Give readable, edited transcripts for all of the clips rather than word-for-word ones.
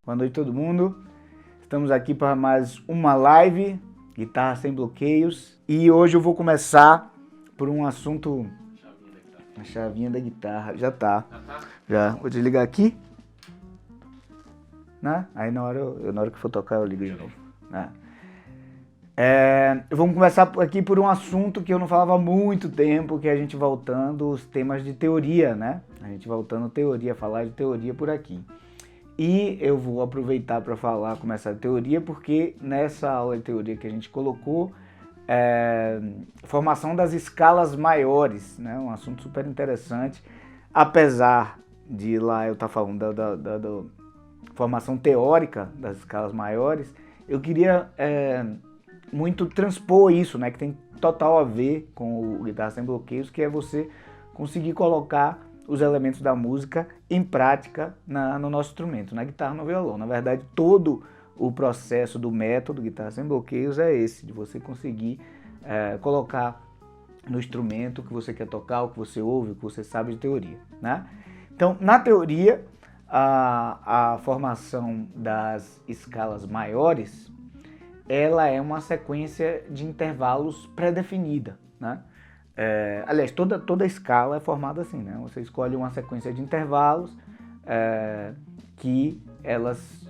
Boa noite todo mundo, estamos aqui para mais uma live, Guitarra Sem Bloqueios, e hoje eu vou começar por um assunto, a chavinha da guitarra, já tá, vou desligar aqui, né? Aí na hora que for tocar eu ligo de novo, né? Vamos começar aqui por um assunto que eu não falava há muito tempo, que é a gente voltando os temas de teoria, né? A gente voltando teoria, falar de teoria por aqui. E eu vou aproveitar para começar a teoria, porque nessa aula de teoria que a gente colocou, formação das escalas maiores, né? Um assunto super interessante, apesar de lá eu estar falando da formação teórica das escalas maiores, eu queria muito transpor isso, né? Que tem total a ver com o Guitarra Sem Bloqueios, que é você conseguir colocar os elementos da música em prática no nosso instrumento, na guitarra, no violão. Na verdade, todo o processo do método Guitarra Sem Bloqueios é esse, de você conseguir colocar no instrumento o que você quer tocar, o que você ouve, o que você sabe de teoria, né? Então, na teoria, a formação das escalas maiores, ela é uma sequência de intervalos pré-definida, né? Aliás, toda escala é formada assim, né? Você escolhe uma sequência de intervalos que elas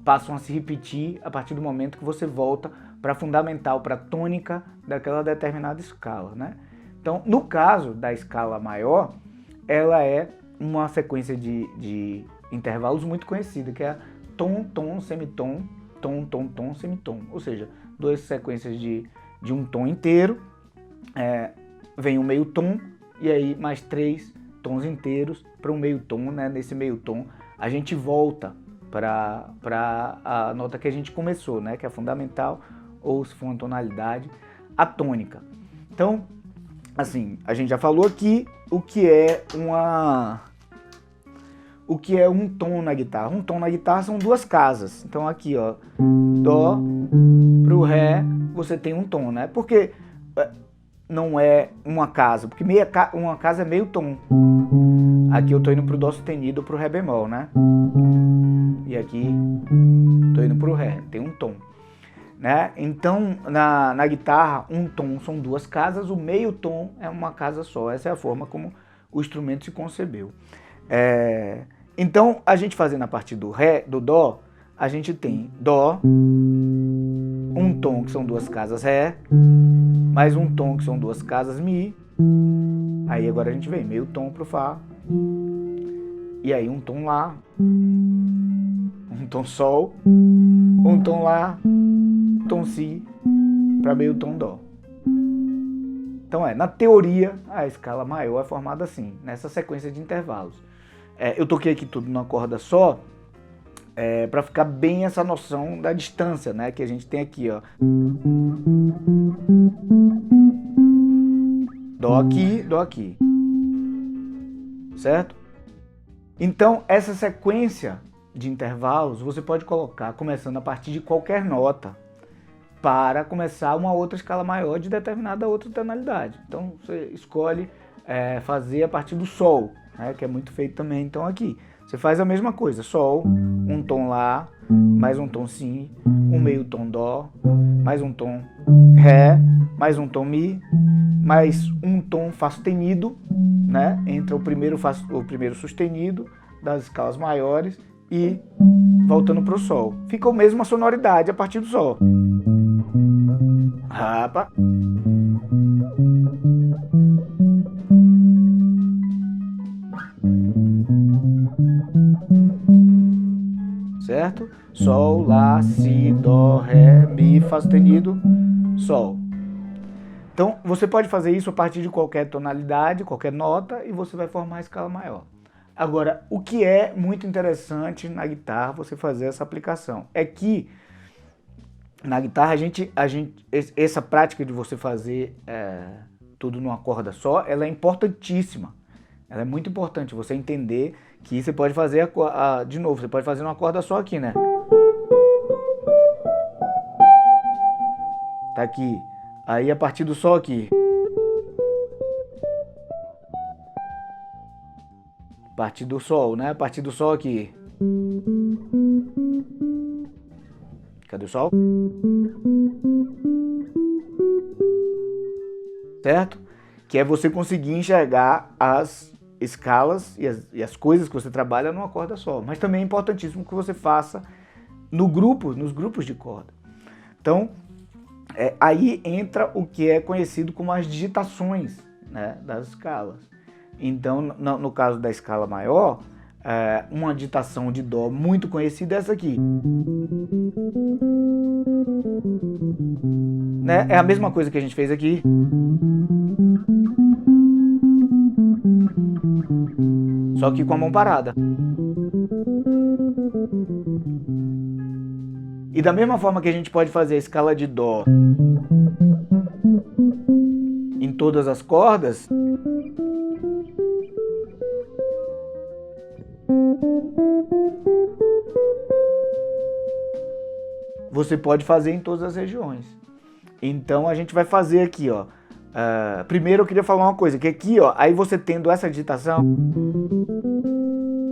passam a se repetir a partir do momento que você volta para a fundamental, para a tônica daquela determinada escala, né? Então, no caso da escala maior, ela é uma sequência de intervalos muito conhecida, que é tom, tom, semitom, tom, tom, tom, semitom. Ou seja, duas sequências de um tom inteiro, vem um meio tom e aí mais 3 tons inteiros para um meio tom, né? Nesse meio tom a gente volta para a nota que a gente começou, né? Que é a fundamental, ou se for uma tonalidade, a tônica. Então, assim, a gente já falou aqui o que é um tom na guitarra. Um tom na guitarra são duas casas. Então aqui, ó, dó pro ré, você tem um tom, né? Porque não é uma casa, porque uma casa é meio tom. Aqui eu tô indo pro dó sustenido, pro ré bemol, né? e aqui estou indo para o Ré, tem um tom. Né? Então, na guitarra, um tom são duas casas, o meio tom é uma casa só. Essa é a forma como o instrumento se concebeu. Então, a gente fazendo a partir do Ré, do Dó, a gente tem Dó, um tom que são duas casas Ré, mais um tom que são duas casas Mi. Aí agora a gente vem meio tom pro Fá, e aí um tom Lá, um tom Sol, um tom Lá, tom Si, para meio tom Dó. Então na teoria a escala maior é formada assim, nessa sequência de intervalos. Eu toquei aqui tudo numa corda só, para ficar bem essa noção da distância, né, que a gente tem aqui, ó. Dó aqui, certo? Então essa sequência de intervalos você pode colocar começando a partir de qualquer nota para começar uma outra escala maior de determinada outra tonalidade. Então você escolhe fazer a partir do Sol, né, que é muito feito também. Então aqui você faz a mesma coisa, Sol, um tom Lá, mais um tom Si, um meio tom Dó, mais um tom Ré, mais um tom Mi, mais um tom Fá sustenido, né, entra o primeiro sustenido das escalas maiores e voltando para o Sol. Fica a mesma sonoridade a partir do Sol. Rapa. Certo? Sol, Lá, Si, Dó, Ré, Mi, Fá sustenido, Sol. Então você pode fazer isso a partir de qualquer tonalidade, qualquer nota, e você vai formar a escala maior. Agora, o que é muito interessante na guitarra você fazer essa aplicação é que na guitarra essa prática de você fazer tudo numa corda só, ela é importantíssima. Ela é muito importante você entender que você pode fazer de novo, você pode fazer numa corda só aqui, né? Tá aqui. Aí a partir do Sol aqui. A partir do Sol, né? A partir do Sol aqui. Cadê o Sol? Certo? Que é você conseguir enxergar as escalas e as coisas que você trabalha numa corda só. Mas também é importantíssimo que você faça nos grupos de corda. Então, aí entra o que é conhecido como as digitações, né, das escalas. Então, no caso da escala maior, uma digitação de Dó muito conhecida é essa aqui. Né? É a mesma coisa que a gente fez aqui. Só que com a mão parada. E da mesma forma que a gente pode fazer a escala de Dó em todas as cordas, você pode fazer em todas as regiões. Então a gente vai fazer aqui, ó. Primeiro eu queria falar uma coisa, que aqui, ó, aí você tendo essa digitação,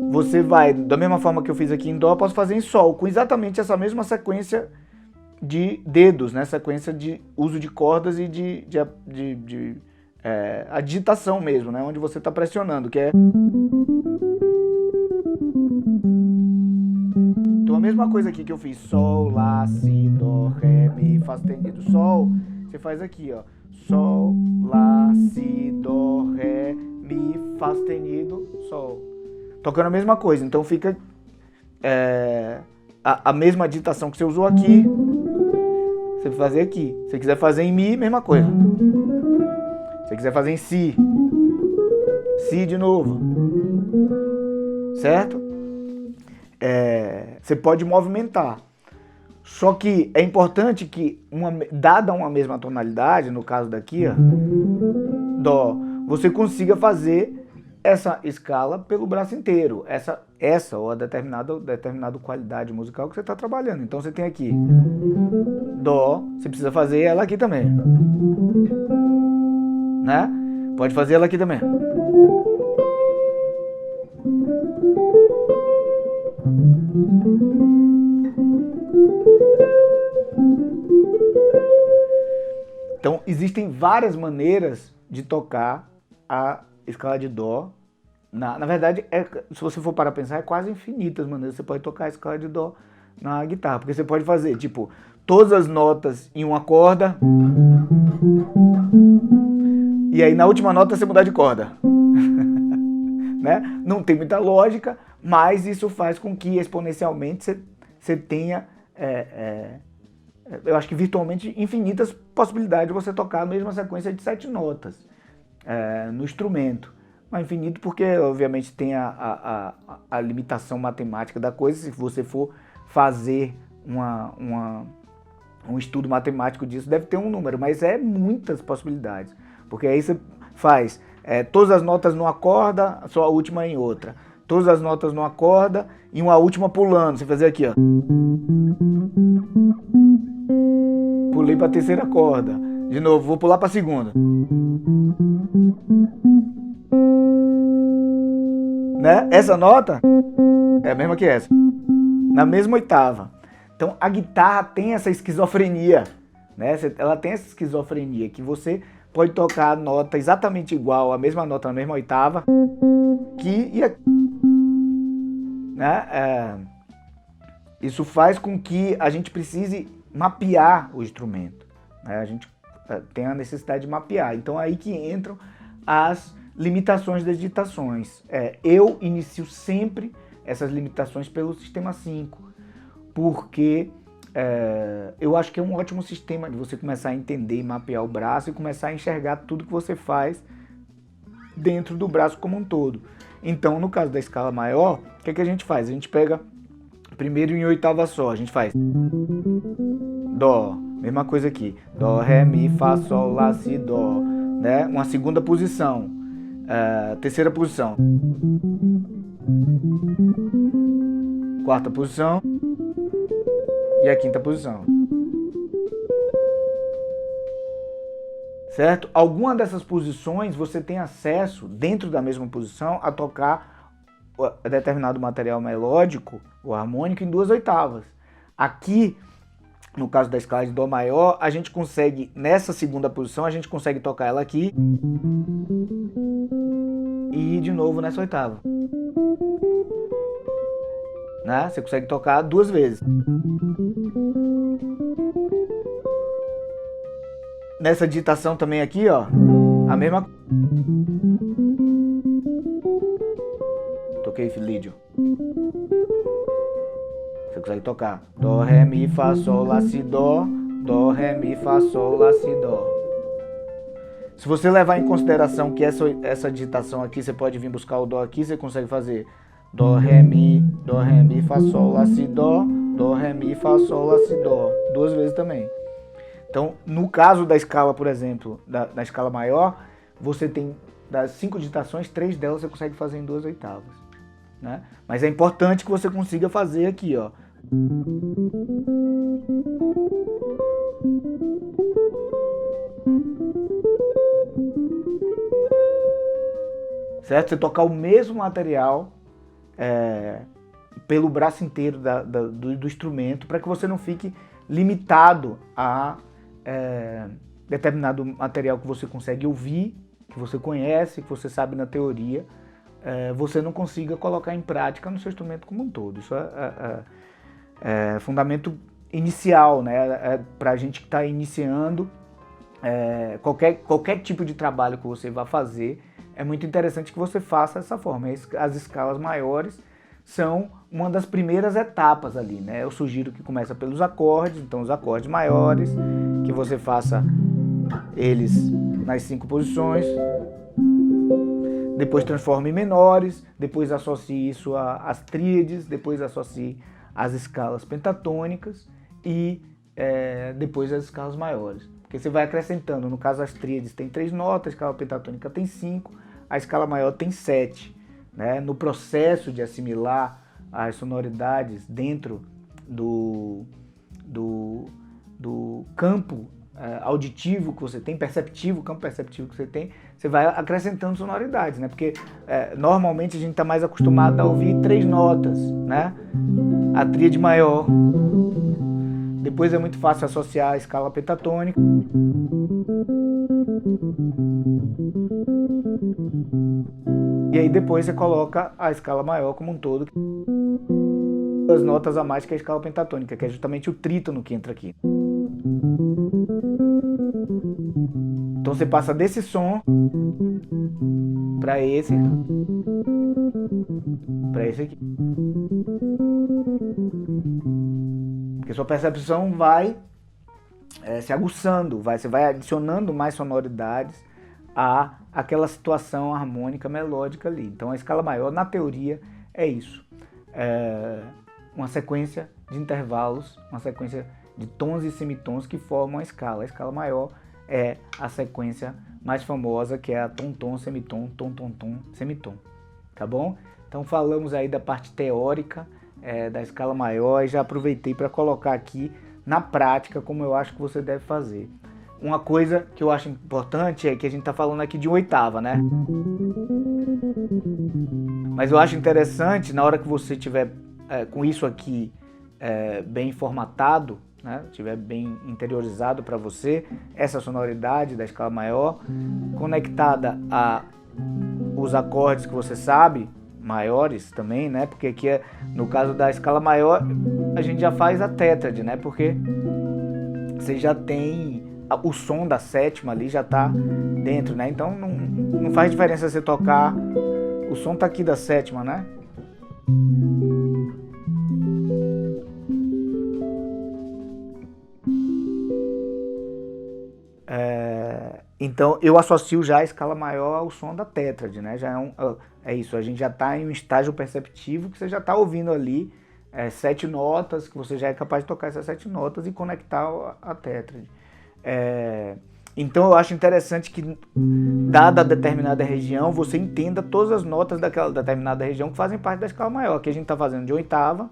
você vai, da mesma forma que eu fiz aqui em Dó, eu posso fazer em Sol, com exatamente essa mesma sequência de dedos, né? Sequência de uso de cordas e a digitação mesmo, né? Onde você está pressionando, que é... Então a mesma coisa aqui que eu fiz, Sol, Lá, Si, Dó, Ré, Mi, Fá sustenido, Sol, você faz aqui, ó, Sol, Lá, Si, Dó, Ré, Mi, Fá sustenido, Sol. Tocando a mesma coisa, então fica a mesma digitação que você usou aqui, você vai fazer aqui. Se você quiser fazer em Mi, mesma coisa. Se você quiser fazer em Si, Si de novo, certo? Você pode movimentar. Só que é importante que, dada uma mesma tonalidade, no caso daqui, ó, Dó, você consiga fazer essa escala pelo braço inteiro, essa ou a determinada qualidade musical que você está trabalhando. Então você tem aqui Dó, você precisa fazer ela aqui também, né? Pode fazer ela aqui também. Então, existem várias maneiras de tocar a escala de Dó. Na verdade, se você for para pensar, é quase infinitas maneiras que você pode tocar a escala de Dó na guitarra. Porque você pode fazer, tipo, todas as notas em uma corda, e aí na última nota você mudar de corda. Né? Não tem muita lógica, mas isso faz com que exponencialmente você tenha, eu acho que virtualmente infinitas possibilidades de você tocar a mesma sequência de 7 notas no instrumento. Mas infinito porque, obviamente, tem a limitação matemática da coisa. Se você for fazer um estudo matemático disso, deve ter um número, mas é muitas possibilidades. Porque aí você faz todas as notas numa corda, só a última em outra. Todas as notas numa corda e uma última pulando. Você fazer aqui, ó. Pulei para a terceira corda. De novo, vou pular para a segunda. Né? Essa nota é a mesma que essa. Na mesma oitava. Então a guitarra tem essa esquizofrenia. Né? Ela tem essa esquizofrenia que você pode tocar a nota exatamente igual, a mesma nota na mesma oitava, isso faz com que a gente precise mapear o instrumento. Né? A gente tem a necessidade de mapear. Então é aí que entram as limitações das digitações. Eu inicio sempre essas limitações pelo sistema 5, porque eu acho que é um ótimo sistema de você começar a entender e mapear o braço e começar a enxergar tudo que você faz dentro do braço como um todo. Então, no caso da escala maior, o que a gente faz? A gente pega primeiro em oitava só, a gente faz Dó, mesma coisa aqui, Dó, Ré, Mi, Fá, Sol, Lá, Si, Dó, né? Uma segunda posição, terceira posição, quarta posição e a quinta posição. Certo? Alguma dessas posições você tem acesso, dentro da mesma posição, a tocar determinado material melódico ou harmônico em 2 oitavas. Aqui, no caso da escala de Dó maior, a gente consegue, nessa segunda posição, a gente consegue tocar ela aqui e de novo nessa oitava. Né? Você consegue tocar 2 vezes. Nessa digitação também aqui, ó, a mesma... Toquei Filídio. Você consegue tocar Dó, Ré, Mi, Fá, Sol, Lá, Si, Dó, Dó, Ré, Mi, Fá, Sol, Lá, Si, Dó. Se você levar em consideração que essa digitação aqui, você pode vir buscar o Dó aqui, você consegue fazer Dó, Ré, Mi, Fá, Sol, Lá, Si, Dó, Dó, Ré, Mi, Fá, Sol, Lá, Si, Dó. 2 vezes também. Então, no caso da escala, por exemplo, da escala maior, você tem das 5 digitações, 3 delas você consegue fazer em 2 oitavas. Né? Mas é importante que você consiga fazer aqui, ó. Certo? Você tocar o mesmo material pelo braço inteiro do instrumento, para que você não fique limitado a determinado material que você consegue ouvir, que você conhece, que você sabe na teoria, você não consiga colocar em prática no seu instrumento como um todo. Isso é fundamento inicial, né? Para a gente que está iniciando, qualquer tipo de trabalho que você vá fazer, é muito interessante que você faça dessa forma. As escalas maiores são uma das primeiras etapas ali, né? Eu sugiro que comece pelos acordes, então os acordes maiores, que você faça eles nas 5 posições, depois transforme em menores, depois associe isso às tríades, depois associe às escalas pentatônicas e depois às escalas maiores. Porque você vai acrescentando, no caso as tríades tem 3 notas, a escala pentatônica tem 5, a escala maior tem 7. Né? No processo de assimilar as sonoridades dentro do campo auditivo que você tem, perceptivo, campo perceptivo que você tem, você vai acrescentando sonoridades, né? Porque normalmente a gente está mais acostumado a ouvir 3 notas, né? A tríade maior, Depois é muito fácil associar a escala pentatônica. E aí depois você coloca a escala maior como um todo. As notas a mais que a escala pentatônica, que é justamente o trítono que entra aqui. Então você passa desse som para esse aqui. Porque sua percepção vai se aguçando, você vai adicionando mais sonoridades a aquela situação harmônica melódica ali. Então a escala maior, na teoria, é isso. Uma sequência de intervalos, uma sequência de tons e semitons que formam a escala. A escala maior é a sequência mais famosa, que é a tom-tom, semitom, tom-tom-tom, semitom. Tá bom? Então falamos aí da parte teórica da escala maior e já aproveitei para colocar aqui na prática como eu acho que você deve fazer. Uma coisa que eu acho importante é que a gente está falando aqui de oitava, né? Mas eu acho interessante, na hora que você tiver com isso aqui bem formatado, né? Tiver bem interiorizado para você, essa sonoridade da escala maior, conectada a os acordes que você sabe, maiores também, né? Porque aqui, no caso da escala maior, a gente já faz a tétrade, né? Porque você já tem o som da sétima ali, já tá dentro, né? Então não faz diferença você tocar, o som tá aqui da sétima, né? Então eu associo já a escala maior ao som da tétrade, né? Já é isso, a gente já está em um estágio perceptivo que você já está ouvindo ali 7 notas, que você já é capaz de tocar essas 7 notas e conectar a tétrade. Então eu acho interessante que, dada determinada região, você entenda todas as notas daquela determinada região que fazem parte da escala maior, que a gente está fazendo de oitava.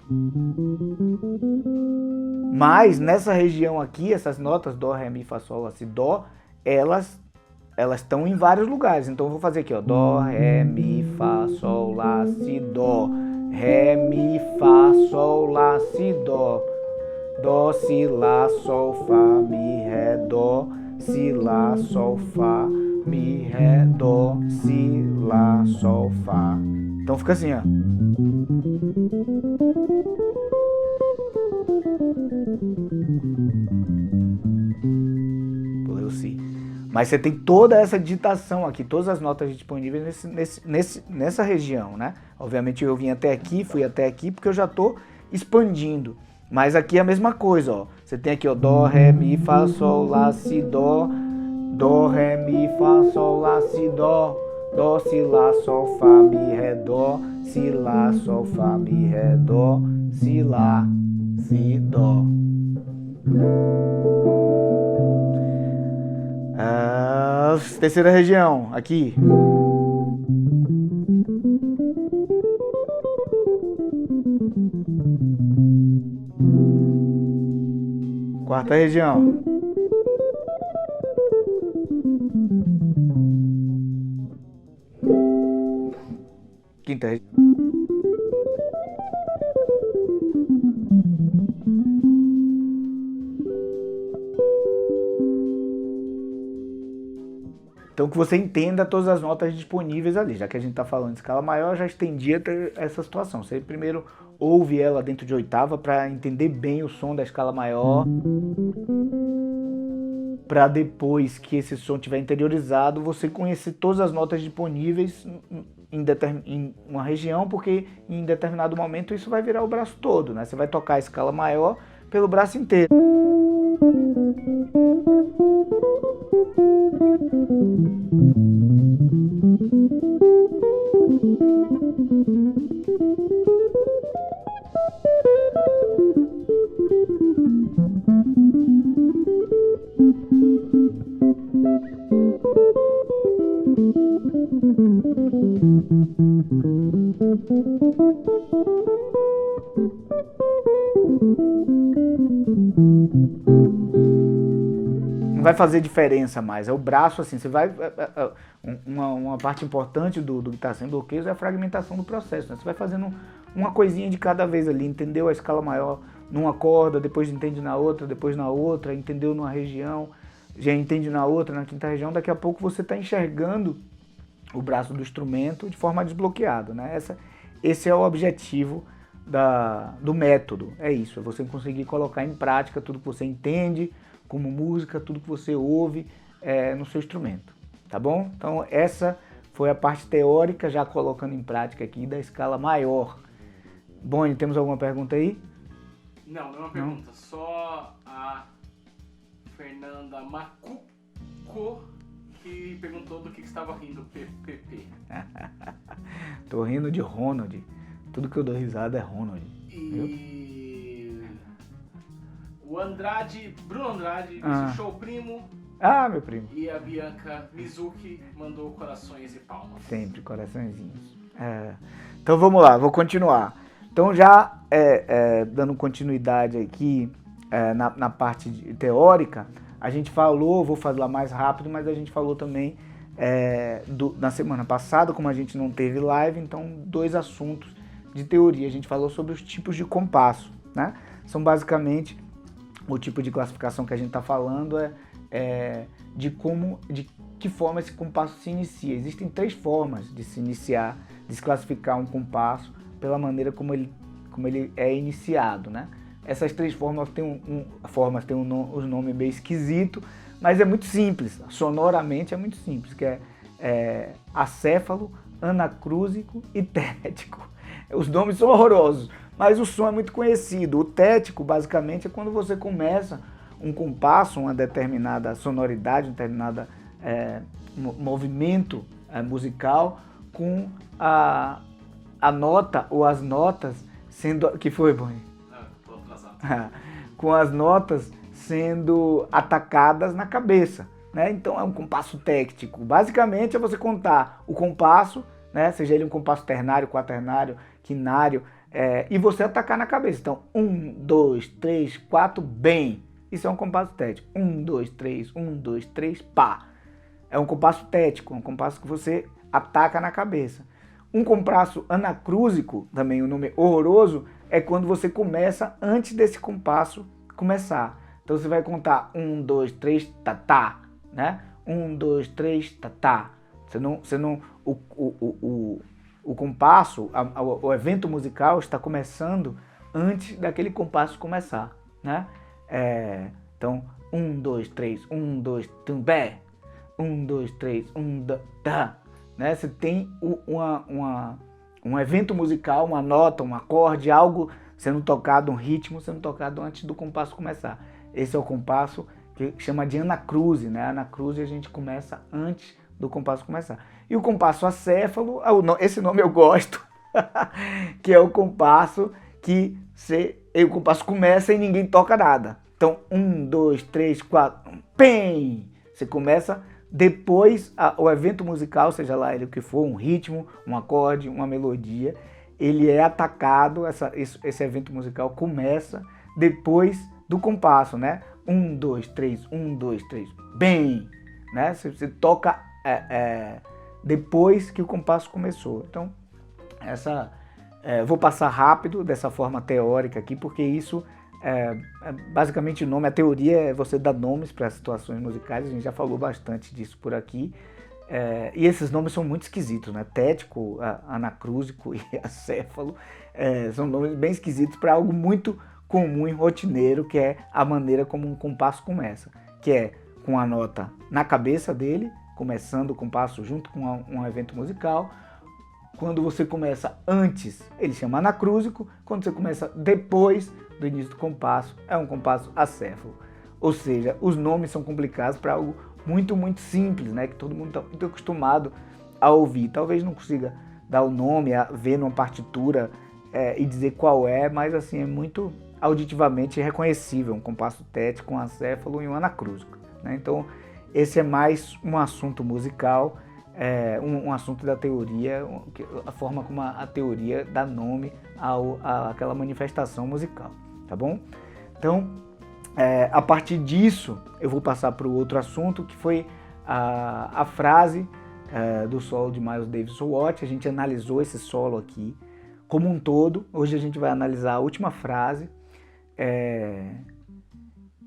Mas nessa região aqui, essas notas Dó, Ré, Mi, Fá, Sol, Lá, Si, Dó, elas estão em vários lugares. Então eu vou fazer aqui, ó, Dó, Ré, Mi, Fá, Sol, Lá, Si, Dó, Ré, Mi, Fá, Sol, Lá, Si, Dó, Dó, Si, Lá, Sol, Fá, Mi, Ré, Dó, Si, Lá, Sol, Fá, Mi, Ré, Dó, Si, Lá, Sol, Fá. Então fica assim, ó. Mas você tem toda essa digitação aqui, todas as notas disponíveis nessa região, né? Obviamente eu vim até aqui, fui até aqui, porque eu já estou expandindo. Mas aqui é a mesma coisa, ó. Você tem aqui, ó, Dó, Ré, Mi, Fá, Sol, Lá, Si, Dó, Dó, Ré, Mi, Fá, Sol, Lá, Si, Dó, Dó, Si, Lá, Sol, Fá, Mi, Ré, Dó, Si, Lá, Sol, Fá, Mi, Ré, Dó, Si, Lá, Si, Dó. Terceira região, aqui. Quarta região. Quinta região. Então que você entenda todas as notas disponíveis ali, já que a gente está falando de escala maior, já estendi até essa situação. Você primeiro ouve ela dentro de oitava para entender bem o som da escala maior, para depois que esse som estiver interiorizado, você conhecer todas as notas disponíveis em uma região, porque em determinado momento isso vai virar o braço todo, né? Você vai tocar a escala maior pelo braço inteiro. Não vai fazer diferença mais, é o braço assim, você vai... Uma parte importante do guitarra sem bloqueios é a fragmentação do processo, né? Você vai fazendo uma coisinha de cada vez ali, entendeu? A escala maior numa corda, depois entende na outra, depois na outra, entendeu numa região, já entende na outra, na quinta região, daqui a pouco você está enxergando o braço do instrumento de forma desbloqueada, né? Esse é o objetivo do método, é isso, é você conseguir colocar em prática tudo que você entende como música, tudo que você ouve no seu instrumento, tá bom? Então essa foi a parte teórica, já colocando em prática aqui da escala maior. Boni, temos alguma pergunta aí? Não, não é uma pergunta, só a Fernanda Macuco que perguntou do que estava rindo, PPP. Tô rindo de Ronald. Tudo que eu dou risada é Ronald. E o Bruno Andrade, disse show primo. Ah, meu primo. E a Bianca Mizuki mandou corações e palmas. Sempre, coraçõezinhos. Então vamos lá, vou continuar. Então já dando continuidade aqui na parte teórica, a gente falou, vou falar mais rápido, mas a gente falou também na semana passada, como a gente não teve live, então 2 assuntos de teoria. A gente falou sobre os tipos de compasso, né? São basicamente o tipo de classificação que a gente está falando de que forma esse compasso se inicia. Existem 3 formas de se iniciar, de se classificar um compasso pela maneira como ele é iniciado, né? Essas 3 formas têm os nomes bem esquisito, mas é muito simples, sonoramente é muito simples, que é acéfalo, anacrúsico e tético. Os nomes são horrorosos, mas o som é muito conhecido. O tético, basicamente, é quando você começa um compasso, uma determinada sonoridade, um determinado movimento musical com a nota ou as notas sendo... Que foi, Boni? Com as notas sendo atacadas na cabeça, né? Então é um compasso téctico. Basicamente é você contar o compasso, né? Seja ele um compasso ternário, quaternário, quinário, e você atacar na cabeça. Então 1, 2, 3, 4, bem. Isso é um compasso tético. 1, 2, 3, 1, 2, 3, pá. É um compasso tético, um compasso que você ataca na cabeça. Um compasso anacrúsico, também o nome horroroso, é quando você começa antes desse compasso começar. Então você vai contar 1, 2, 3, tá, né? 1, 2, 3, tá. O compasso, o evento musical está começando antes daquele compasso começar, né? Então 1, 2, 3, 1, 2, tumbé. 1, 2, 3, 1, 2, tá. Né? Você tem um evento musical, uma nota, um acorde, algo sendo tocado, um ritmo sendo tocado antes do compasso começar. Esse é o compasso que chama de anacruse, né? Anacruse a gente começa antes do compasso começar. E o compasso acéfalo, esse nome eu gosto, que é o compasso que o compasso começa e ninguém toca nada. Então 1, 2, 3, 4, pem! Você começa... Depois, o evento musical, seja lá ele o que for, um ritmo, um acorde, uma melodia, ele é atacado, esse evento musical começa depois do compasso, né? 1, 2, 3, 1, 2, 3, bem! Né? Você toca depois que o compasso começou. Então, vou passar rápido dessa forma teórica aqui, porque isso... basicamente o nome, a teoria é você dar nomes para situações musicais, a gente já falou bastante disso por aqui, e esses nomes são muito esquisitos, né? Tético, anacrúsico e acéfalo, são nomes bem esquisitos para algo muito comum e rotineiro, que é a maneira como um compasso começa, que é com a nota na cabeça dele, começando o compasso junto com um evento musical. Quando você começa antes, ele chama anacrúsico, quando você começa depois do início do compasso, é um compasso acéfalo. Ou seja, os nomes são complicados para algo muito, muito simples, né? Que todo mundo está muito acostumado a ouvir. Talvez não consiga dar o nome, ver numa partitura e dizer qual é, mas assim, é muito auditivamente reconhecível, um compasso tético, um acéfalo e um anacrúsico, né? Então, esse é mais um assunto musical, um assunto da teoria, a forma como a teoria dá nome àquela manifestação musical, tá bom? Então, a partir disso, eu vou passar para o outro assunto, que foi a frase do solo de Miles Davis Watt. A gente analisou esse solo aqui como um todo. Hoje a gente vai analisar a última frase.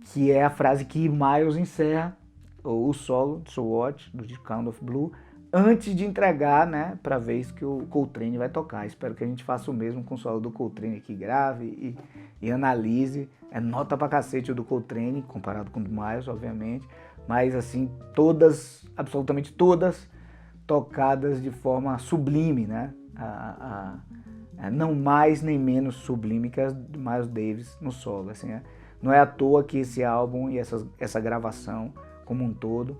que é a frase que Miles encerra o solo de So What, do The Count of Blue, antes de entregar, né, para a vez que o Coltrane vai tocar. Espero que a gente faça o mesmo com o solo do Coltrane aqui, grave e analise. É nota pra cacete o do Coltrane, comparado com o do Miles, obviamente, mas assim, todas, absolutamente todas, tocadas de forma sublime, né? Não mais nem menos sublime que as do Miles Davis no solo. Assim, não é à toa que esse álbum e essa gravação como um todo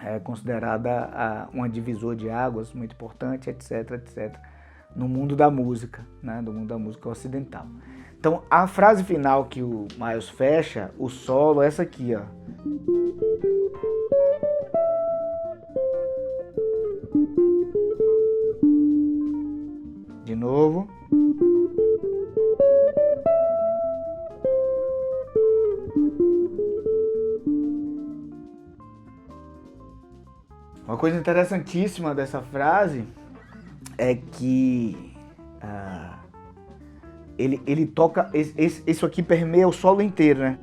é considerada um divisor de águas muito importante, etc, etc, no mundo da música, né? Do mundo da música ocidental. Então, a frase final que o Miles fecha, o solo, é essa aqui, ó. De novo. Uma coisa interessantíssima dessa frase é que ele toca, isso aqui permeia o solo inteiro, né?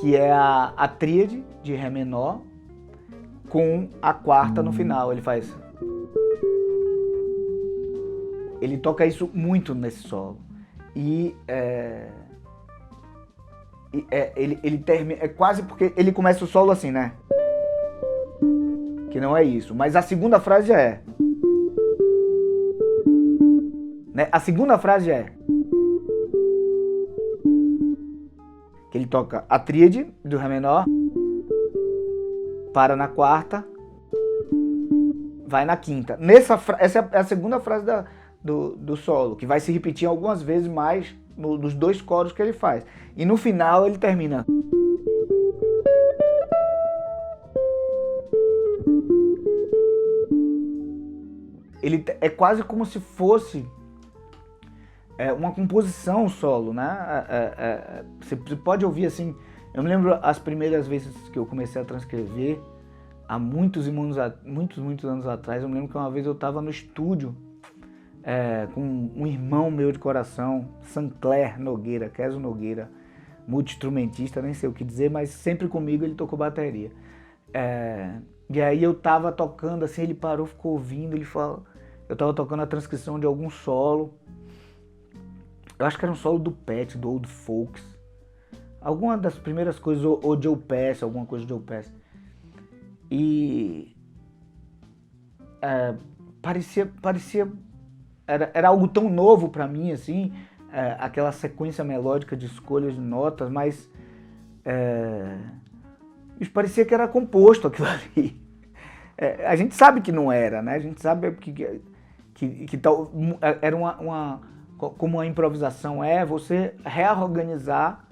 Que é a tríade de Ré menor com a quarta no final. Ele toca isso muito nesse solo. E ele termina, é quase porque ele começa o solo assim, né? Que não é isso. Mas a segunda frase é. Né? A segunda frase é. Que ele toca a tríade do Ré menor, para na quarta, vai na quinta. Essa é a segunda frase do solo, que vai se repetir algumas vezes mais nos dois coros que ele faz. E no final ele termina. Ele é quase como se fosse uma composição solo, né? Você pode ouvir assim. Eu me lembro as primeiras vezes que eu comecei a transcrever, há muitos anos atrás. Eu me lembro que uma vez eu estava no estúdio com um irmão meu de coração, Sancler Nogueira, Keso Nogueira, multi-instrumentista, nem sei o que dizer, mas sempre comigo ele tocou bateria. E aí eu tava tocando assim, ele parou, ficou ouvindo, ele falou, eu tava tocando a transcrição de algum solo, eu acho que era um solo do Pet, do Old Folks, alguma das primeiras coisas, ou Joe Pass, alguma coisa de Joe Pass, e parecia era algo tão novo pra mim, assim, aquela sequência melódica de escolhas de notas, mas parecia que era composto aquilo ali. A gente sabe que não era, né? A gente sabe que tal, era como a improvisação você reorganizar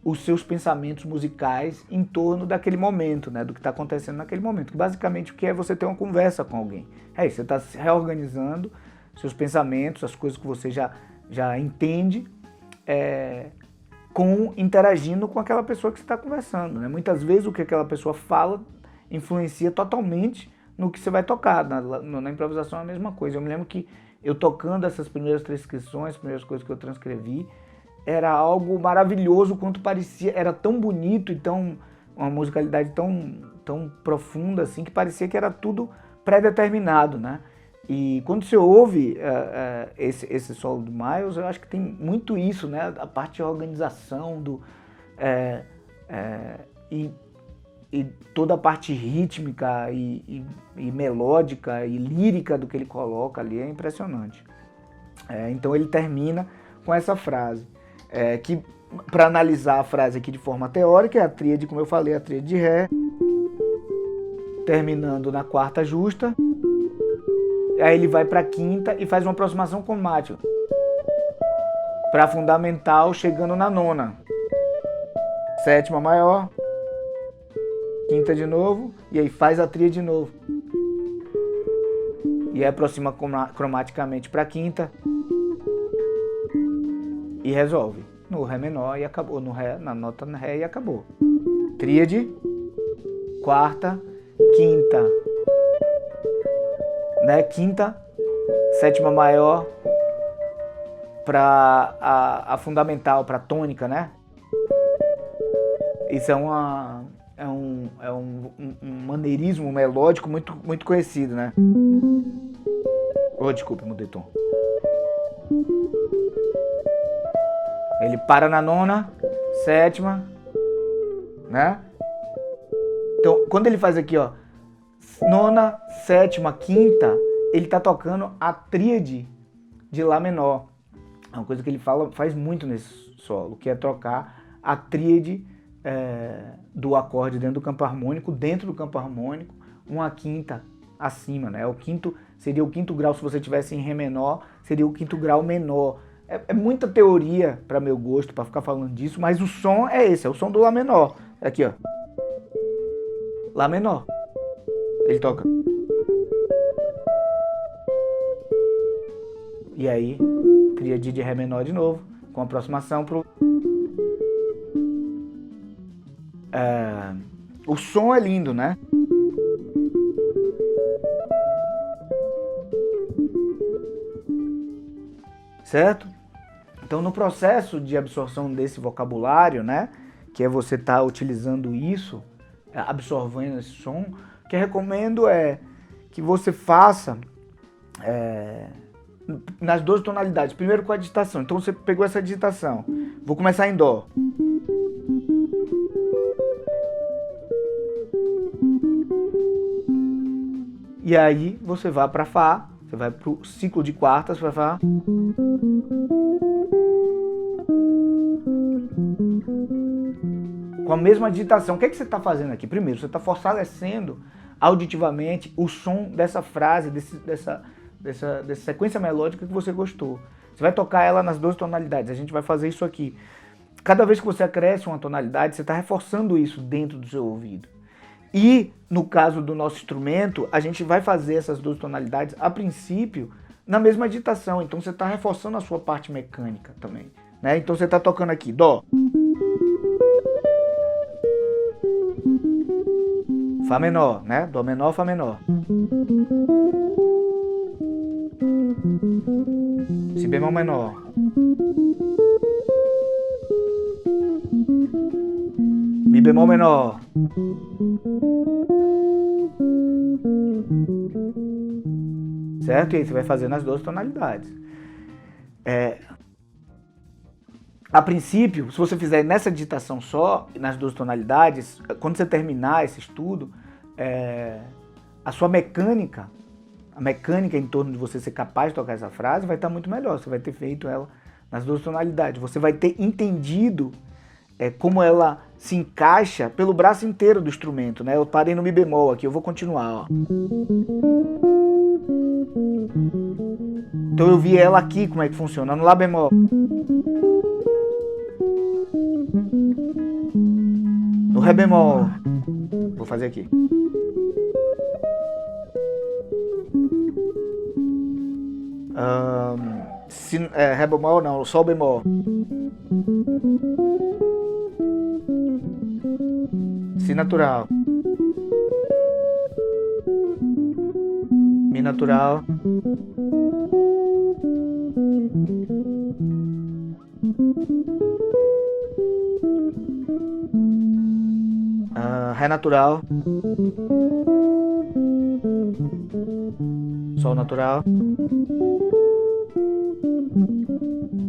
os seus pensamentos musicais em torno daquele momento, né? Do que está acontecendo naquele momento. Que basicamente o que é você ter uma conversa com alguém. Você está reorganizando seus pensamentos, as coisas que você já entende, interagindo com aquela pessoa que você está conversando, né? Muitas vezes o que aquela pessoa fala influencia totalmente no que você vai tocar. Na improvisação é a mesma coisa. Eu me lembro que eu tocando essas primeiras transcrições, as primeiras coisas que eu transcrevi, era algo maravilhoso quanto parecia, era tão bonito e uma musicalidade tão profunda assim, que parecia que era tudo pré-determinado, né? E quando você ouve esse solo do Miles, eu acho que tem muito isso, né? A parte de organização e toda a parte rítmica e melódica e lírica do que ele coloca ali é impressionante. Então ele termina com essa frase, que para analisar a frase aqui de forma teórica é a tríade, como eu falei, a tríade de Ré, terminando na quarta justa. Aí ele vai para a quinta e faz uma aproximação cromática para fundamental, chegando na nona. Sétima maior, quinta de novo, e aí faz a tríade de novo. E aí aproxima cromaticamente para a quinta e resolve. No Ré menor e acabou, na nota Ré e acabou. Tríade, quarta, quinta. Né? Quinta, sétima maior, para a fundamental, para a tônica, né? Isso é um maneirismo melódico muito conhecido, né? Oh, desculpa, mudei tom. Ele para na nona, sétima, né? Então, quando ele faz aqui, ó, nona, sétima, quinta, ele tá tocando a tríade de Lá menor. É uma coisa que ele faz muito nesse solo, que é trocar a tríade do acorde dentro do campo harmônico, uma quinta acima, né? Seria o quinto grau, se você tivesse em Ré menor, seria o quinto grau menor. É muita teoria para meu gosto, para ficar falando disso, mas o som é esse, é o som do Lá menor. Aqui, ó. Lá menor. Ele toca. E aí, tríade de Ré menor de novo, com aproximação pro... O som é lindo, né? Certo? Então, no processo de absorção desse vocabulário, né, que é você estar utilizando isso, absorvendo esse som, o que eu recomendo é que você faça nas 12 tonalidades. Primeiro com a digitação. Então, você pegou essa digitação. Vou começar em Dó. E aí, você vai para Fá. Você vai para o ciclo de quartas para Fá. Com a mesma digitação. O que é que você está fazendo aqui? Primeiro, você está fortalecendo auditivamente o som dessa frase, dessa sequência melódica que você gostou. Você vai tocar ela nas 12 tonalidades. A gente vai fazer isso aqui. Cada vez que você acresce uma tonalidade, você está reforçando isso dentro do seu ouvido. E, no caso do nosso instrumento, a gente vai fazer essas 12 tonalidades, a princípio, na mesma digitação. Então, você está reforçando a sua parte mecânica também, né? Então, você está tocando aqui, Dó. Fá menor, né? Dó menor, Fá menor. Si bemol menor. Mi bemol menor. Certo? E aí você vai fazer nas 12 tonalidades. A princípio, se você fizer nessa digitação só, nas 12 tonalidades, quando você terminar esse estudo, a sua mecânica, a mecânica em torno de você ser capaz de tocar essa frase vai estar muito melhor. Você vai ter feito ela nas 12 tonalidades. Você vai ter entendido como ela se encaixa pelo braço inteiro do instrumento, né? Eu parei no Mi bemol aqui, eu vou continuar, ó. Então eu vi ela aqui, como é que funciona, no Lá bemol. No Ré bemol. Vou fazer aqui. Ré bemol não, Sol bemol. Si natural. Mi natural. Ré natural. Sol natural.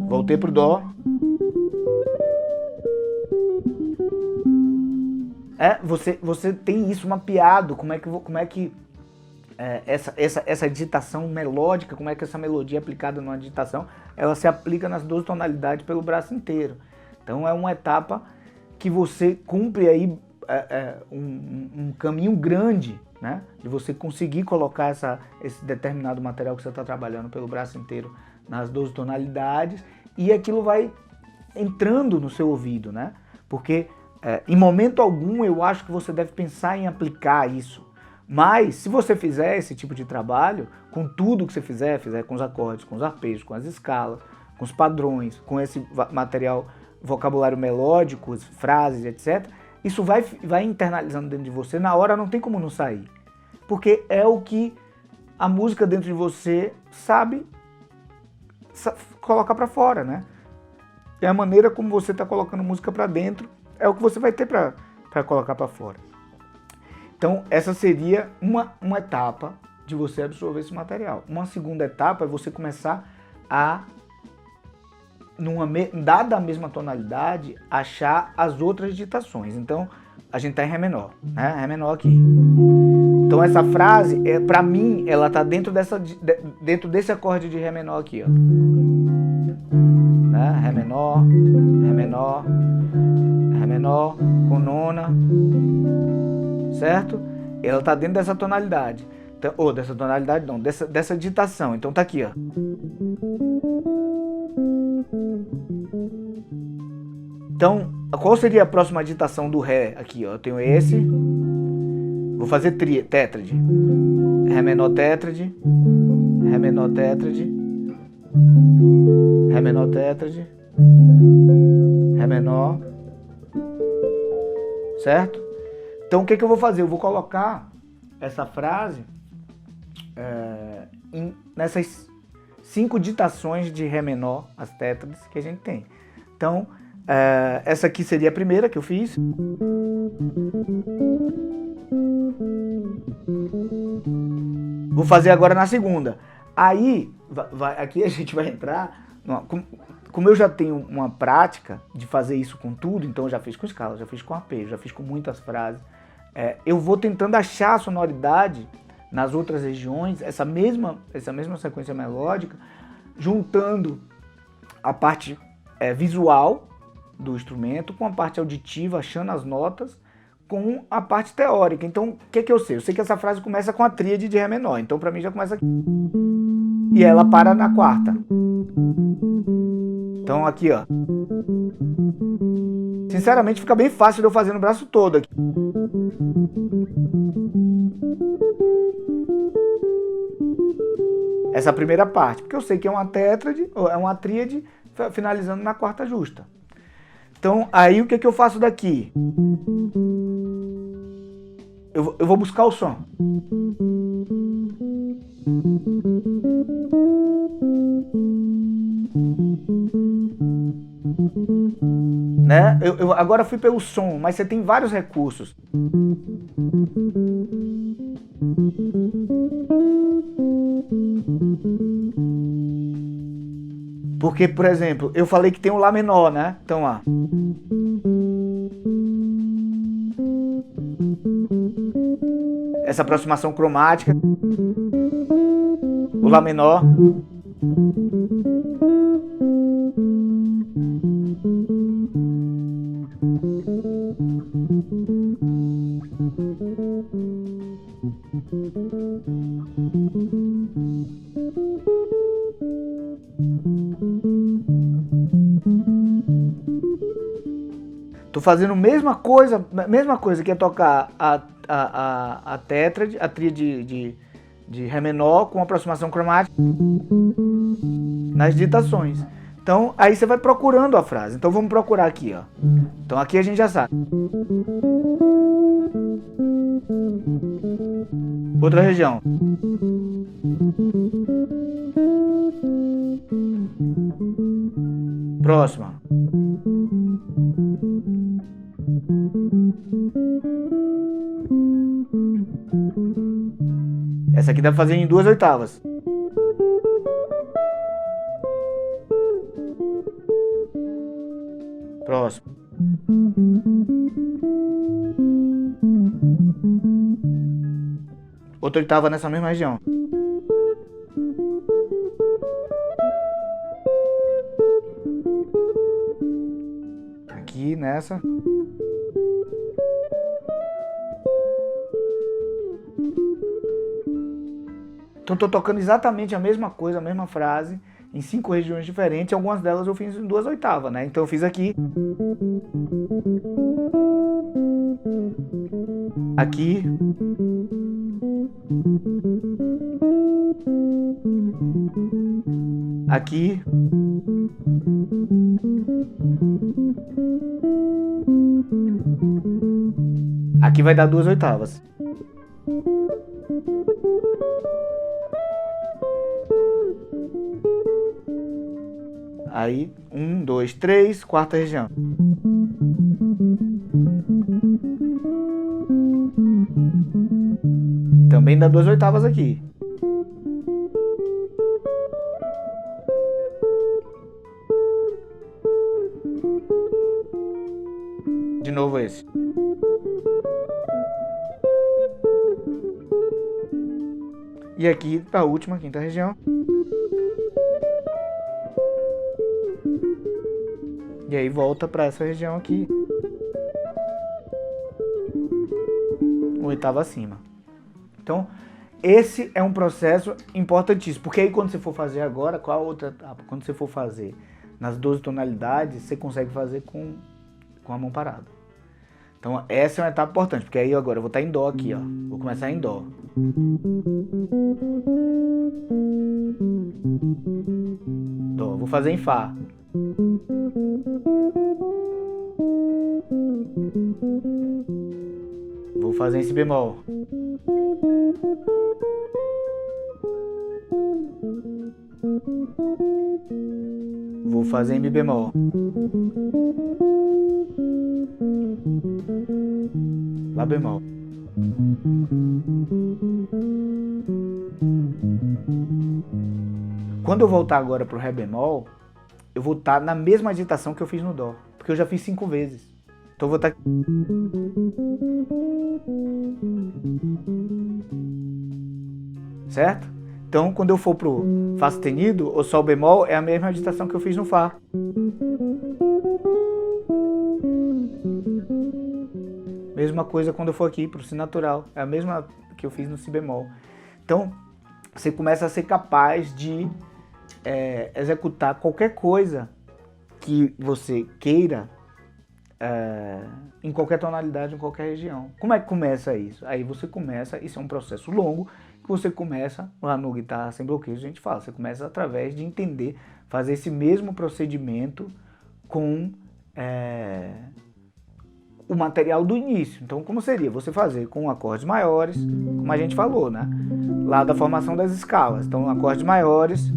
Voltei pro Dó. Você tem isso mapeado, como é que essa digitação melódica, como é que essa melodia aplicada numa digitação, ela se aplica nas 12 tonalidades pelo braço inteiro. Então é uma etapa que você cumpre aí um caminho grande, né? De você conseguir colocar esse determinado material que você está trabalhando pelo braço inteiro nas 12 tonalidades, e aquilo vai entrando no seu ouvido, né? Porque em momento algum eu acho que você deve pensar em aplicar isso. Mas se você fizer esse tipo de trabalho, com tudo que você fizer com os acordes, com os arpejos, com as escalas, com os padrões, com esse material, vocabulário melódico, frases, etc., isso vai internalizando dentro de você, na hora não tem como não sair. Porque é o que a música dentro de você sabe colocar para fora, né? É a maneira como você está colocando música para dentro, é o que você vai ter para colocar para fora. Então, essa seria uma etapa de você absorver esse material. Uma segunda etapa é você começar a, dada a mesma tonalidade, achar as outras ditações. Então, a gente está em Ré menor, né? Ré menor aqui. Então, essa frase, para mim, ela está dentro desse acorde de Ré menor aqui, ó. Né? Ré menor, Ré menor, Ré menor, com nona, certo? Ela está dentro dessa tonalidade. Então, ou dessa tonalidade não, dessa ditação. Então tá aqui, ó. Então, qual seria a próxima ditação do Ré aqui, ó? Eu tenho esse. Vou fazer tétrade. Ré menor tétrade. Ré menor tétrade. Ré menor tétrade. Ré menor. Certo? Então o que eu vou fazer? Eu vou colocar essa frase nessas 5 ditações de Ré menor, as tétrades que a gente tem. Então, essa aqui seria a primeira que eu fiz. Vou fazer agora na segunda. Aí, aqui a gente vai entrar... Como eu já tenho uma prática de fazer isso com tudo, então eu já fiz com escala, já fiz com arpejo, já fiz com muitas frases, eu vou tentando achar a sonoridade nas outras regiões, essa mesma sequência melódica, juntando a parte visual do instrumento com a parte auditiva, achando as notas, com a parte teórica. Então, o que eu sei? Eu sei que essa frase começa com a tríade de Ré menor, então para mim já começa aqui. E ela para na quarta. Então aqui, ó. Sinceramente fica bem fácil de eu fazer no braço todo aqui. Essa primeira parte, porque eu sei que é uma tétrade, ou é uma tríade, finalizando na quarta justa. Então aí o que eu faço daqui? Eu vou buscar o som. Né? Eu agora fui pelo som, mas você tem vários recursos. Porque, por exemplo, eu falei que tem um Lá menor, né? Então, ó. Essa aproximação cromática. O Lá menor. Tô fazendo a mesma coisa que é tocar a tétrade, a tríade de Ré menor com aproximação cromática nas ditações. Então, aí você vai procurando a frase. Então, vamos procurar aqui, ó. Então, aqui a gente já sabe. Outra região. Próxima. Essa aqui dá pra fazer em 2 oitavas. Próximo. Outra oitava nessa mesma região. Aqui nessa. Então tô tocando exatamente a mesma coisa, a mesma frase, em 5 regiões diferentes. Algumas delas eu fiz em 2 oitavas, né? Então eu fiz aqui. Aqui. Aqui. Aqui vai dar 2 oitavas. Aí, 1, 2, 3, quarta região. Também dá 2 oitavas aqui. De novo esse. E aqui para a última, quinta região. E aí volta para essa região aqui. Uma oitava acima. Então, esse é um processo importantíssimo. Porque aí quando você for fazer agora, qual a outra etapa? Quando você for fazer nas 12 tonalidades, você consegue fazer com a mão parada. Então essa é uma etapa importante, porque aí agora eu vou estar em Dó aqui, ó. Vou começar em Dó. Dó. Vou fazer em Fá. Vou fazer em Si bemol. Vou fazer em Mi bemol. Lá bemol. Quando eu voltar agora pro Ré bemol, eu vou estar na mesma agitação que eu fiz no Dó, porque eu já fiz 5 vezes. Então eu vou estar... Certo? Então quando eu for pro Fá sustenido ou Sol bemol, é a mesma agitação que eu fiz no Fá. Mesma coisa quando eu for aqui pro Si natural, é a mesma que eu fiz no Si bemol. Então, você começa a ser capaz de executar qualquer coisa que você queira em qualquer tonalidade, em qualquer região. Como é que começa isso? Aí você começa, isso é um processo longo, que você começa, lá no Guitarra Sem Bloqueios a gente fala, você começa através de entender, fazer esse mesmo procedimento com... o material do início. Então, como seria? Você fazer com acordes maiores, como a gente falou, né? Lá da formação das escalas. Então, acordes maiores.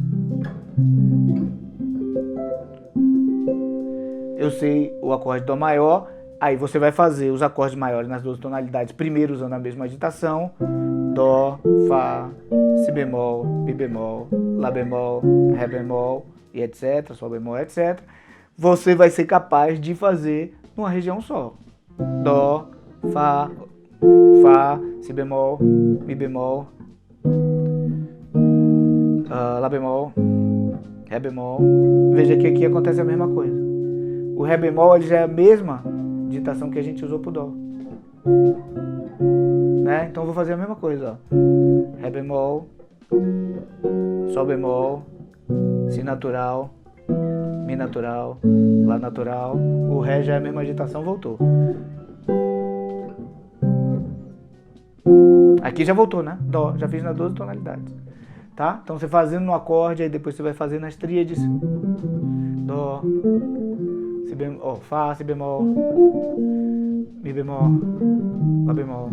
Eu sei o acorde Dó maior. Aí você vai fazer os acordes maiores nas 12 tonalidades, primeiro usando a mesma agitação. Dó, Fá, Si bemol, Mi bemol, Lá bemol, Ré bemol, e etc. Sol bemol, etc. Você vai ser capaz de fazer numa região só. Dó, Fá, Si bemol, Mi bemol, Lá bemol, Ré bemol. Veja que aqui acontece a mesma coisa. O Ré bemol ele já é a mesma digitação que a gente usou pro Dó. Né? Então eu vou fazer a mesma coisa. Ó. Ré bemol, Sol bemol, Si natural, Mi natural, Lá natural, o Ré já é a mesma agitação, voltou. Aqui já voltou, né? Dó, já fiz nas 12 tonalidades. Tá? Então você fazendo no acorde, aí depois você vai fazer nas tríades. Dó, Si bemol, Fá, Si bemol, Mi bemol, Lá bemol,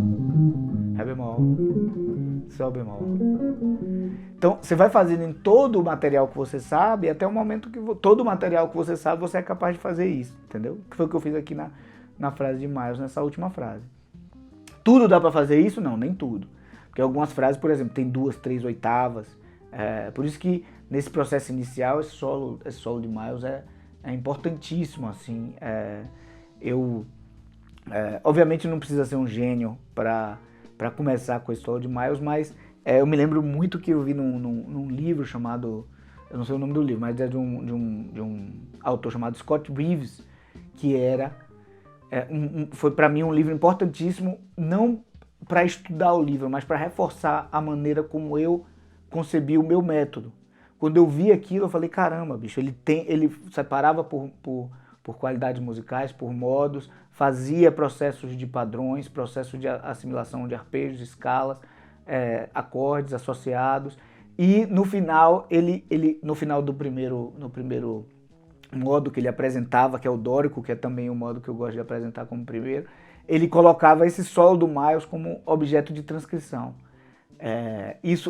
Ré bemol, Sol bemol. Então, você vai fazendo em todo o material que você sabe, até o momento que todo o material que você sabe, você é capaz de fazer isso, entendeu? Que foi o que eu fiz aqui na frase de Miles, nessa última frase. Tudo dá para fazer isso? Não, nem tudo. Porque algumas frases, por exemplo, tem 2, 3 oitavas. Por isso que nesse processo inicial, esse solo de Miles é importantíssimo, assim. Obviamente não precisa ser um gênio para começar com esse solo de Miles, mas eu me lembro muito que eu vi num livro chamado, eu não sei o nome do livro, mas é de um autor chamado Scott Reeves, que foi para mim um livro importantíssimo, não para estudar o livro, mas para reforçar a maneira como eu concebi o meu método. Quando eu vi aquilo, eu falei, caramba, bicho, ele separava por qualidades musicais, por modos, fazia processos de padrões, processos de assimilação de arpejos, escalas, acordes associados, e no final, no final no primeiro modo que ele apresentava, que é o dórico, que é também o modo que eu gosto de apresentar como primeiro, ele colocava esse solo do Miles como objeto de transcrição.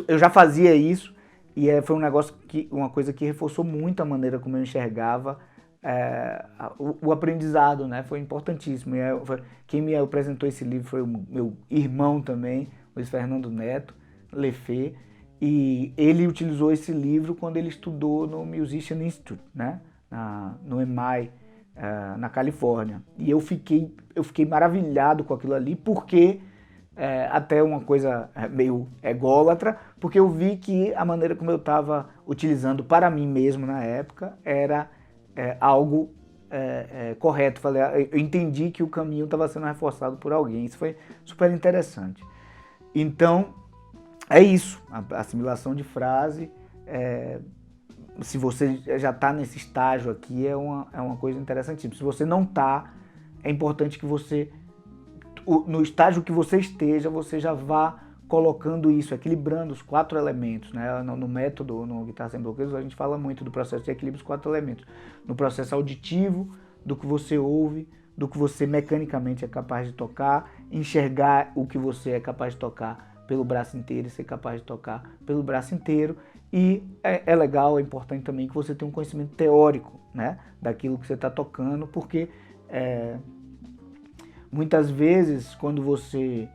Eu já fazia isso, foi um negócio uma coisa que reforçou muito a maneira como eu enxergava o aprendizado, né? Foi importantíssimo. Quem me apresentou esse livro foi o meu irmão também, Luiz Fernando Neto, Lefê, e ele utilizou esse livro quando ele estudou no Musician Institute, né? No MI, na Califórnia. E eu fiquei maravilhado com aquilo ali, porque até uma coisa meio ególatra, porque eu vi que a maneira como eu estava utilizando para mim mesmo na época era algo correto. Eu entendi que o caminho estava sendo reforçado por alguém. Isso foi super interessante. Então, é isso. A assimilação de frase, se você já está nesse estágio aqui, é uma coisa interessantíssima. Se você não está, é importante que você, no estágio que você esteja, você já vá colocando isso, equilibrando os 4 elementos, né? No método, no Guitarra Sem Bloqueios, a gente fala muito do processo de equilíbrio dos 4 elementos. No processo auditivo, do que você ouve, do que você mecanicamente é capaz de tocar, enxergar o que você é capaz de tocar pelo braço inteiro e ser capaz de tocar pelo braço inteiro. E é legal, é importante também que você tenha um conhecimento teórico, né, daquilo que você está tocando, porque muitas vezes, quando você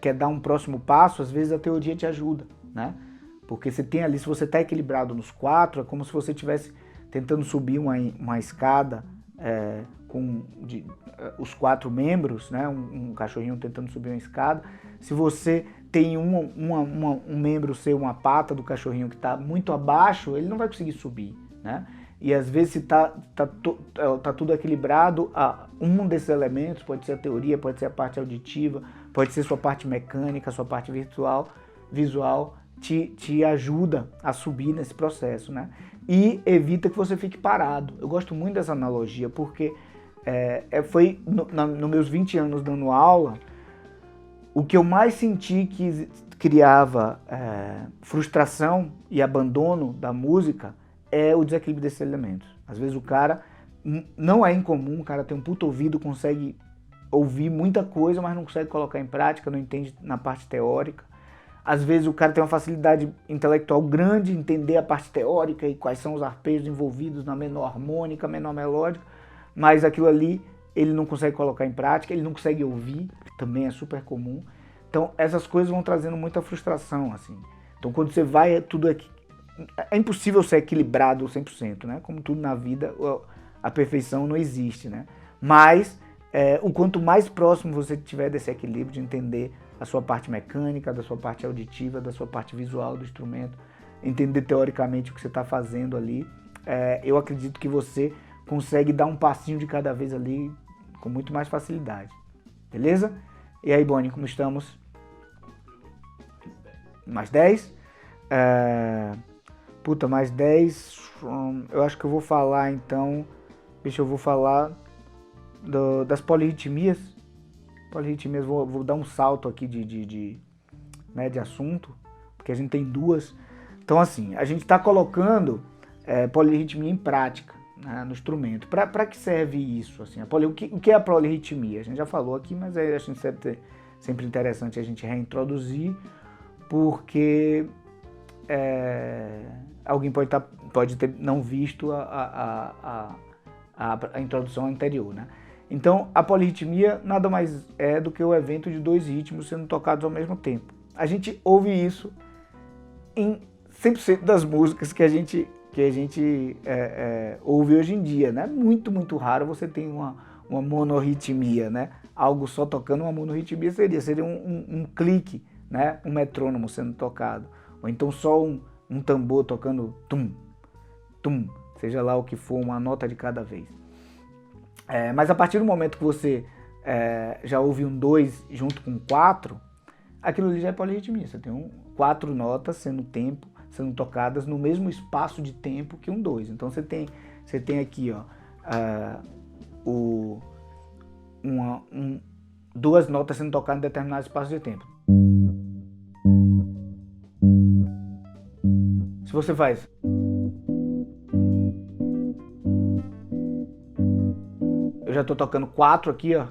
quer dar um próximo passo, às vezes a teoria te ajuda, né? Porque você tem ali, se você está equilibrado nos 4, é como se você estivesse tentando subir uma escada com os 4 membros, né? Um cachorrinho tentando subir uma escada. Se você tem um membro ser uma pata do cachorrinho que está muito abaixo, ele não vai conseguir subir, né? E às vezes, se tá tudo equilibrado, um desses elementos, pode ser a teoria, pode ser a parte auditiva, pode ser sua parte mecânica, sua parte visual, te ajuda a subir nesse processo, né? E evita que você fique parado. Eu gosto muito dessa analogia, porque foi nos meus 20 anos dando aula, o que eu mais senti que criava frustração e abandono da música é o desequilíbrio desses elementos. Às vezes o cara, não é incomum, o cara tem um puto ouvido, consegue ouvir muita coisa, mas não consegue colocar em prática, não entende na parte teórica. Às vezes o cara tem uma facilidade intelectual grande em entender a parte teórica e quais são os arpejos envolvidos na menor harmônica, menor melódica, mas aquilo ali ele não consegue colocar em prática, ele não consegue ouvir, também é super comum. Então essas coisas vão trazendo muita frustração, assim. Então quando você vai, tudo é impossível ser equilibrado 100%, né? Como tudo na vida, a perfeição não existe, né? Mas o quanto mais próximo você tiver desse equilíbrio, de entender a sua parte mecânica, da sua parte auditiva, da sua parte visual do instrumento, entender teoricamente o que você está fazendo ali, eu acredito que você consegue dar um passinho de cada vez ali com muito mais facilidade. Beleza? E aí, Boni, como estamos? Mais 10? Mais 10. Eu acho que eu vou falar então. Eu vou falar das polirritmias. Polirritmias, vou dar um salto aqui de assunto, porque a gente tem 2. Então, assim, a gente está colocando polirritmia em prática, né, no instrumento. Para que serve isso? Assim, o que é a polirritmia? A gente já falou aqui, mas a gente sempre interessante a gente reintroduzir, porque alguém pode ter não visto a introdução anterior, né? Então, a polirritmia nada mais é do que o evento de 2 ritmos sendo tocados ao mesmo tempo. A gente ouve isso em 100% das músicas que a gente ouve hoje em dia, né? Muito, muito raro você tem uma monorritmia, né? Algo só tocando. Uma monorritmia seria um clique, né? Um metrônomo sendo tocado. Ou então só um tambor tocando tum, tum, seja lá o que for, uma nota de cada vez. Mas a partir do momento que você já ouve um 2 junto com 4, aquilo ali já é polirritmia. Você tem 4 notas sendo tocadas no mesmo espaço de tempo que um 2. Então você tem aqui, ó, 2 notas sendo tocadas em determinado espaço de tempo. Se você faz eu já estou tocando 4 aqui, ó.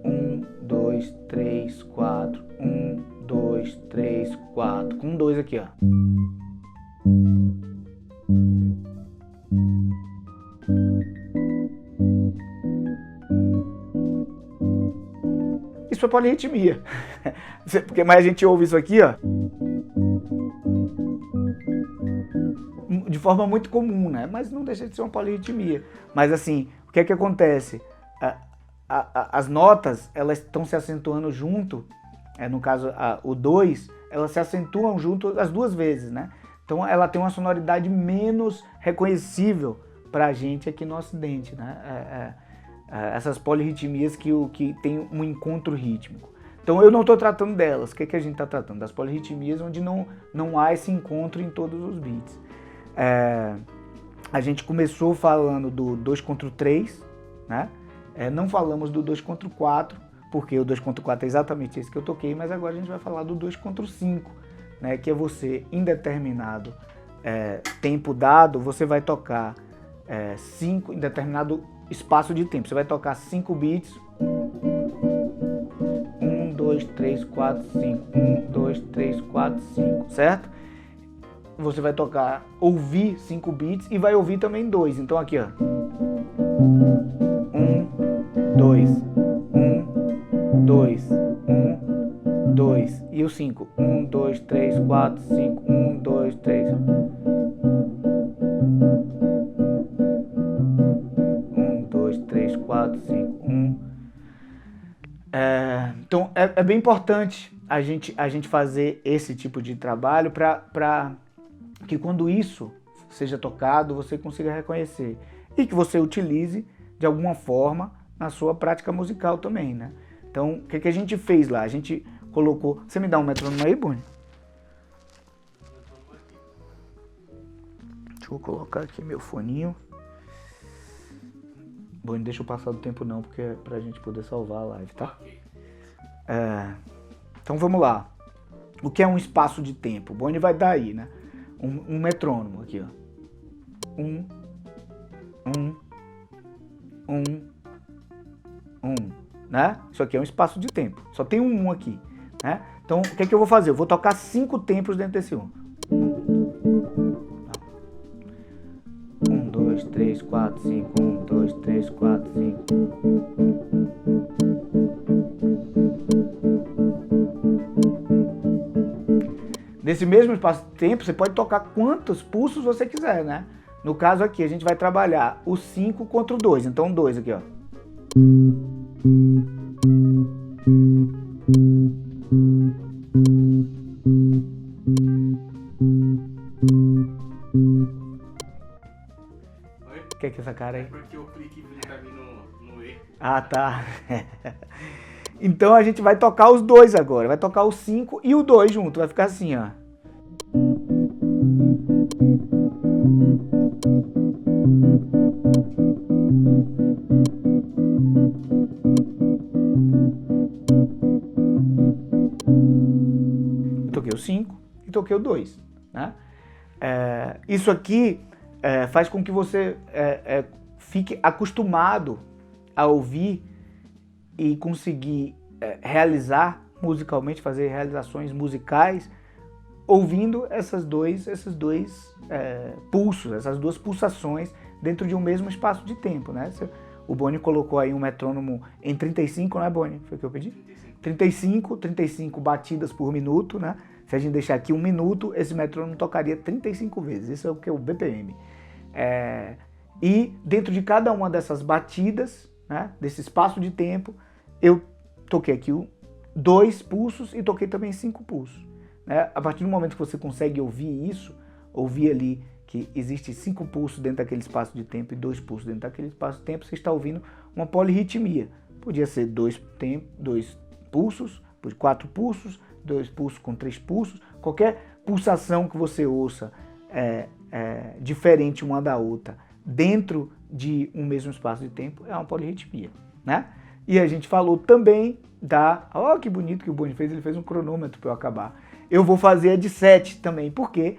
1, 2, 3, 4. 1, 2, 3, 4. Com 2 aqui, ó. Isso é polirritmia. Porque mais a gente ouve isso aqui, ó, de forma muito comum, né? Mas não deixa de ser uma polirritmia. Mas assim, o que é que acontece? As notas, elas estão se acentuando junto, no caso o 2, elas se acentuam junto as duas vezes, né? Então ela tem uma sonoridade menos reconhecível pra gente aqui no Ocidente, né? Essas polirritmias que tem um encontro rítmico. Então eu não estou tratando delas. O que a gente está tratando? Das polirritmias onde não há esse encontro em todos os beats. A gente começou falando do 2 contra o 3, né? Não falamos do 2 contra o 4, porque o 2 contra o 4 é exatamente esse que eu toquei, mas agora a gente vai falar do 2 contra o 5, né? Que é você, em determinado tempo dado, você vai tocar 5 em determinado espaço de tempo. Você vai tocar 5 beats. 1, 2, 3, 4, 5. 1, 2, 3, 4, 5, certo? Você vai tocar, ouvir 5 beats e vai ouvir também 2. Então aqui, ó. 1, 2, 1, 2, 1, 2. E o 5. 1, 2, 3, 4, 5. 1, 2, 3. 1, 2, 3, 4, 5, 1. Então é bem importante a gente fazer esse tipo de trabalho para que quando isso seja tocado, você consiga reconhecer e que você utilize de alguma forma na sua prática musical também, né? Então, o que a gente fez lá? A gente colocou... Você me dá um metrônomo aí, Boni? Deixa eu colocar aqui meu foninho. Boni, deixa eu passar do tempo não, porque é pra gente poder salvar a live, tá? Então vamos lá. O que é um espaço de tempo? O Boni vai dar aí, né? Um metrônomo aqui, ó. 1, 1, né? Isso aqui é um espaço de tempo. Só tem um 1 aqui, né? Então, o que é que eu vou fazer? Eu vou tocar 5 tempos dentro desse 1. 1, 2, 3, 4, 5. 1, 2, 3, 4, 5. Nesse mesmo espaço de tempo, você pode tocar quantos pulsos você quiser, né? No caso aqui, a gente vai trabalhar o 5 contra o 2. Então, 2 aqui, ó. O que é essa cara aí? É porque o clique tá vindo no E. Ah, tá. Então a gente vai tocar os dois agora. Vai tocar o 5 e o 2 junto. Vai ficar assim, ó. Eu toquei o 5 e toquei o 2, né? Isso aqui faz com que você fique acostumado a ouvir e conseguir realizar musicalmente, fazer realizações musicais, ouvindo esses dois pulsos, essas duas pulsações dentro de um mesmo espaço de tempo, né? O Boni colocou aí um metrônomo em 35, né, Boni? Foi o que eu pedi? 35 batidas por minuto, né? Se a gente deixar aqui 1 minuto, esse metrônomo tocaria 35 vezes. Isso é o que é o BPM. E dentro de cada uma dessas batidas, né, desse espaço de tempo, eu toquei aqui 2 pulsos e toquei também 5 pulsos, né? A partir do momento que você consegue ouvir isso, ouvir ali que existe 5 pulsos dentro daquele espaço de tempo e 2 pulsos dentro daquele espaço de tempo, você está ouvindo uma polirritmia. Podia ser 2 pulsos, 4 pulsos, 2 pulsos com 3 pulsos. Qualquer pulsação que você ouça diferente uma da outra dentro de um mesmo espaço de tempo é uma polirritmia, né? E a gente falou também ó, que bonito que o Boni fez, ele fez um cronômetro para eu acabar. Eu vou fazer a de 7 também, porque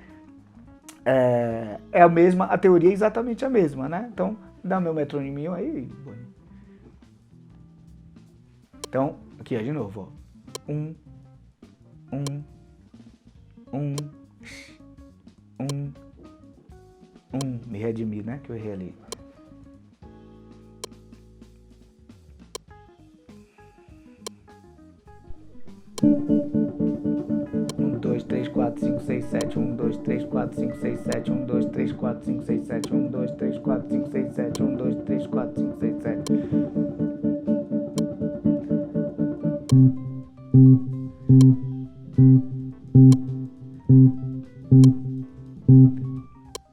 a teoria é exatamente a mesma, né? Então, dá meu metronominho aí, Boni. Então, aqui, ó, de novo, ó. 1, 1, 1, me redimi, né, que eu errei ali. Um, dois, três, quatro, cinco, seis, sete. 1, 2, 3, 4, 5, 6, 7. 1, 2, 3, 4, 5, 6, 7. 1, 2, 3, 4, 5, 6, 7. 1, 2, 3, 4, 5, 6, 7.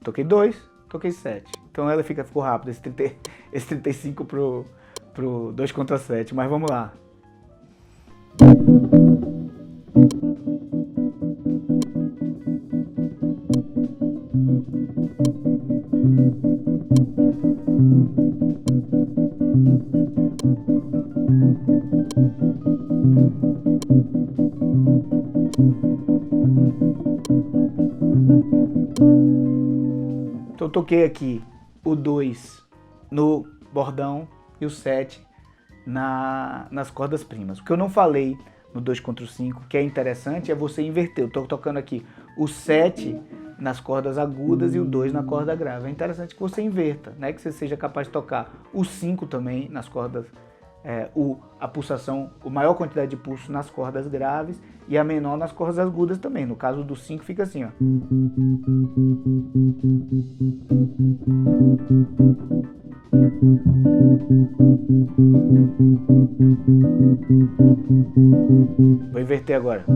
Toquei 2, toquei 7. Então ela ficou rápido, esse 35 pro 2 contra 7, mas vamos lá. Então eu toquei aqui o 2 no bordão e o 7 nas cordas primas. O que eu não falei no 2 contra o 5, que é interessante, é você inverter. Eu estou tocando aqui o 7 nas cordas agudas e o 2 na corda grave. É interessante que você inverta, né? Que você seja capaz de tocar o 5 também nas cordas, a pulsação, a maior quantidade de pulso nas cordas graves e a menor nas cordas agudas também. No caso do 5 fica assim, ó. Vou inverter agora.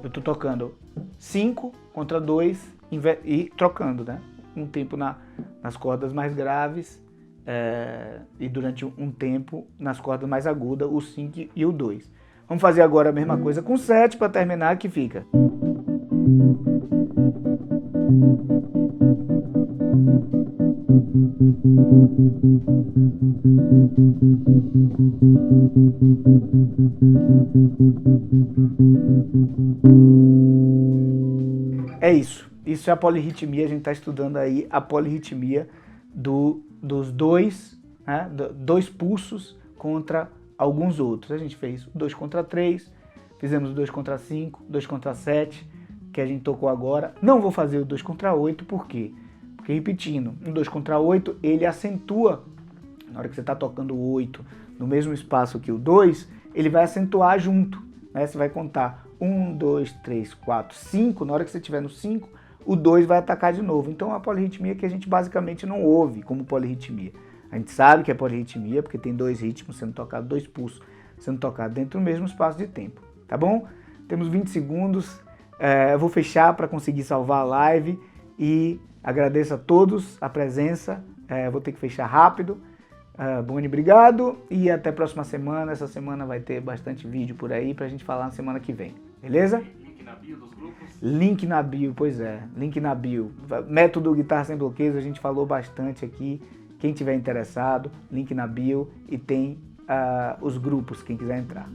Eu tô tocando 5 contra 2 e trocando, né? Um tempo nas cordas mais graves e durante um tempo nas cordas mais agudas, o 5 e o 2. Vamos fazer agora a mesma coisa com 7 para terminar, que fica. É isso. Isso é a polirritmia. A gente está estudando aí a polirritmia dos dois, né, dois pulsos contra alguns outros. A gente fez o 2 contra 3, fizemos o 2 contra 5, 2 contra 7, que a gente tocou agora. Não vou fazer o 2 contra 8, por quê? Porque, repetindo, um 2 contra 8, ele acentua, na hora que você está tocando o 8 no mesmo espaço que o 2, ele vai acentuar junto, né? Você vai contar 1, 2, 3, 4, 5, na hora que você estiver no 5, o 2 vai atacar de novo. Então, é uma polirritmia que a gente basicamente não ouve como polirritmia. A gente sabe que é polirritmia porque tem dois ritmos sendo tocados, dois pulsos sendo tocados dentro do mesmo espaço de tempo, tá bom? Temos 20 segundos, eu vou fechar para conseguir salvar a live e agradeço a todos a presença, vou ter que fechar rápido. Boni, obrigado e até a próxima semana. Essa semana vai ter bastante vídeo por aí pra gente falar na semana que vem, beleza? Link na bio dos grupos? Link na bio, pois é, link na bio. Método Guitarra Sem Bloqueios, a gente falou bastante aqui. Quem tiver interessado, link na bio e tem os grupos, quem quiser entrar.